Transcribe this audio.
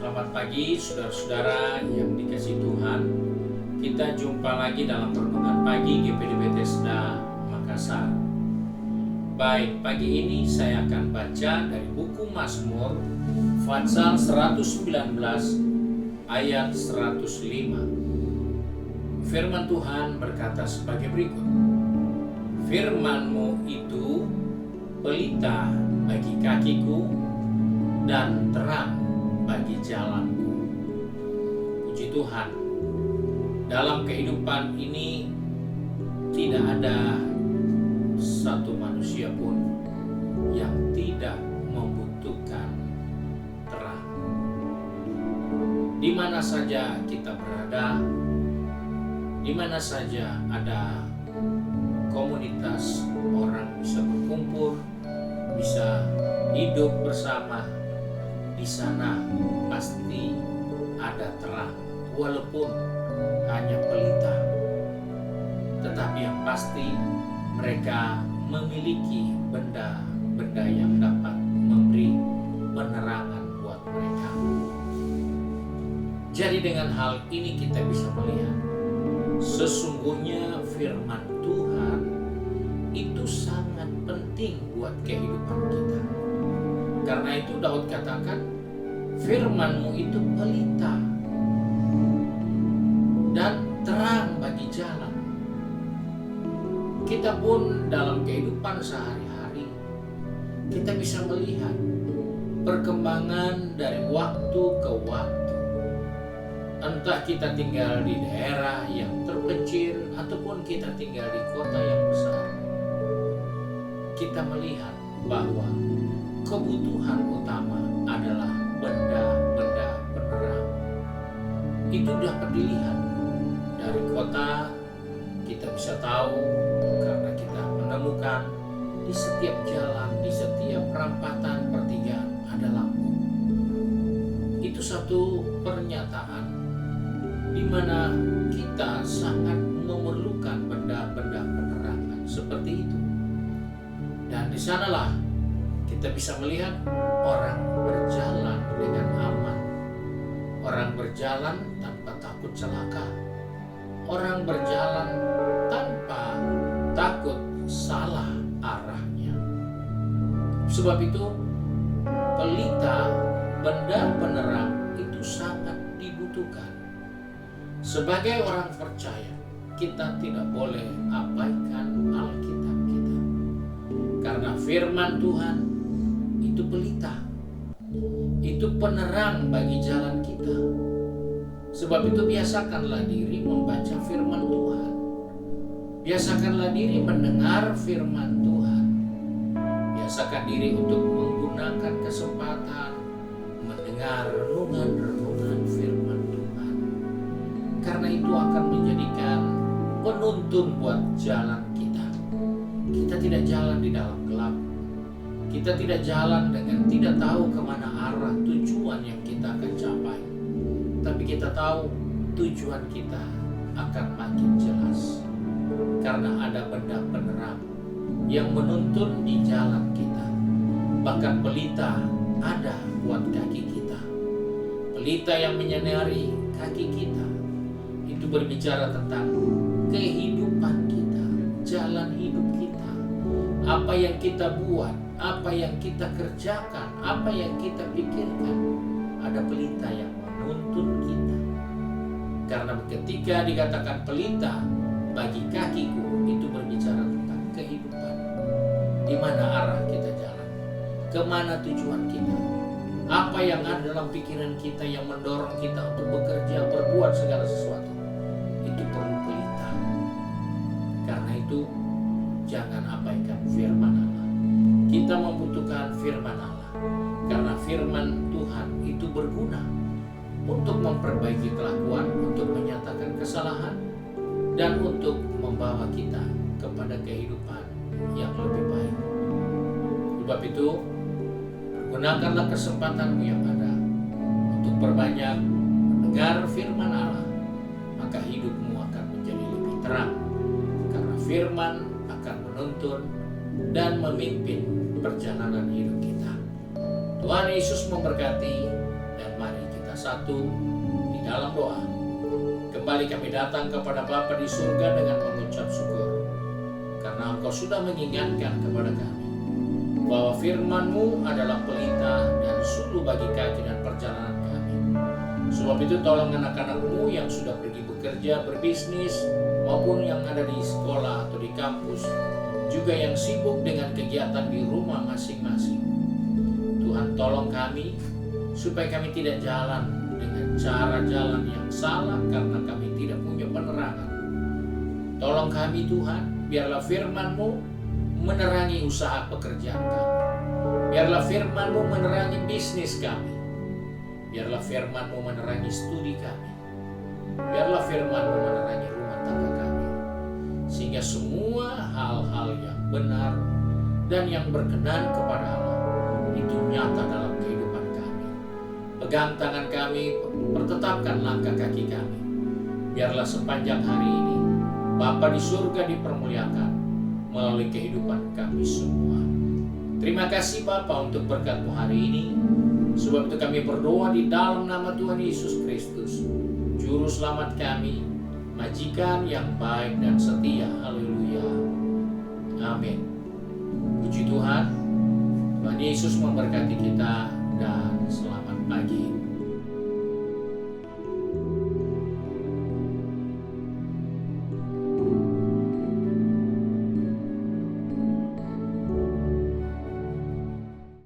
Selamat pagi saudara-saudara yang dikasihi Tuhan. Kita jumpa lagi dalam renungan pagi GPD Bethesda Makassar. Baik, pagi ini saya akan baca dari buku Mazmur Pasal 119 ayat 105. Firman Tuhan berkata sebagai berikut. Firman-Mu itu pelita bagi kakiku dan terang bagi jalanku. Puji Tuhan, dalam kehidupan ini tidak ada satu manusia pun yang tidak membutuhkan terang. Di mana saja kita berada, di mana saja ada komunitas orang bisa berkumpul, bisa hidup bersama, di sana pasti ada terang, walaupun hanya pelita. Tetapi yang pasti mereka memiliki benda-benda yang dapat memberi penerangan buat mereka. Jadi dengan hal ini kita bisa melihat sesungguhnya firman Tuhan itu sangat penting buat kehidupan kita. Karena itu Daud katakan, firman-Mu itu pelita dan terang bagi jalan. Kita pun dalam kehidupan sehari-hari, kita bisa melihat perkembangan dari waktu ke waktu. Entah kita tinggal di daerah yang terpencil ataupun kita tinggal di kota yang besar. Kita melihat bahwa kebutuhan utama adalah benda-benda penerang. Itu dapat dilihat dari kota. Kita bisa tahu karena kita menemukan di setiap jalan, di setiap perempatan pertigaan ada lampu. Itu satu pernyataan di mana kita sangat memerlukan benda-benda penerangan seperti itu. Dan di sanalah kita bisa melihat orang berjalan dengan aman. Orang berjalan tanpa takut celaka. Orang berjalan tanpa takut salah arahnya. Sebab itu pelita, benda penerang itu sangat dibutuhkan. Sebagai orang percaya, kita tidak boleh abaikan Alkitab kita. Karena firman Tuhan itu pelita, itu penerang bagi jalan kita. Sebab itu biasakanlah diri membaca firman Tuhan. Biasakanlah diri mendengar firman Tuhan. Biasakan diri untuk menggunakan kesempatan mendengar renungan-renungan firman Tuhan. Karena itu akan menjadikan penuntun buat jalan kita. Kita tidak jalan di dalam gelap. Kita tidak jalan dengan tidak tahu kemana arah tujuan yang kita akan capai. Tapi kita tahu tujuan kita akan makin jelas. Karena ada benda penerang yang menuntun di jalan kita. Bahkan pelita ada buat kaki kita. Pelita yang menyinari kaki kita. Itu berbicara tentang kehidupan kita, jalan hidup kita. Apa yang kita buat, apa yang kita kerjakan, apa yang kita pikirkan, ada pelita yang menuntun kita. Karena ketika dikatakan pelita bagi kakiku, itu berbicara tentang kehidupan. Di mana arah kita jalan, kemana tujuan kita, apa yang ada dalam pikiran kita yang mendorong kita untuk bekerja, berbuat segala sesuatu. Itu perlu pelita. Karena itu jangan abaikan firman Allah. Kita membutuhkan firman Allah. Karena firman Tuhan itu berguna untuk memperbaiki kelakuan, untuk menyatakan kesalahan, dan untuk membawa kita kepada kehidupan yang lebih baik. Sebab itu, gunakanlah kesempatanmu yang ada untuk perbanyak mendengar firman Allah. Maka hidupmu akan menjadi lebih terang. Karena firman akan menuntun dan memimpin perjalanan hidup kita. Tuhan Yesus memberkati dan mari kita bersatu di dalam doa. Kembali kami datang kepada Bapa di surga dengan mengucap syukur, karena Engkau sudah mengingatkan kepada kami bahwa firman-Mu adalah pelita dan suluh bagi kaki dan perjalanan kami. Sebab itu tolong anak-anak-Mu yang sudah pergi bekerja, berbisnis, maupun yang ada di sekolah atau di kampus, juga yang sibuk dengan kegiatan di rumah masing-masing. Tuhan, tolong kami supaya kami tidak jalan dengan cara jalan yang salah karena kami tidak punya penerangan. Tolong kami Tuhan, biarlah firman-Mu menerangi usaha pekerjaan kami. Biarlah firman-Mu menerangi bisnis kami. Biarlah firman-Mu menerangi studi kami. Biarlah firman-Mu menerangi rumah tangga kami. Sehingga semua hal-hal yang benar dan yang berkenan kepada Allah itu nyata dalam kehidupan kami. Pegang tangan kami, pertetapkan langkah kaki kami. Biarlah sepanjang hari ini Bapa di surga dipermuliakan melalui kehidupan kami semua. Terima kasih Bapa untuk berkat-Mu hari ini. Sebab itu kami berdoa di dalam nama Tuhan Yesus Kristus, Juru Selamat kami, Majikan yang baik dan setia. Haleluya. Amin. Puji Tuhan. Tuhan Yesus memberkati kita dan selamat pagi.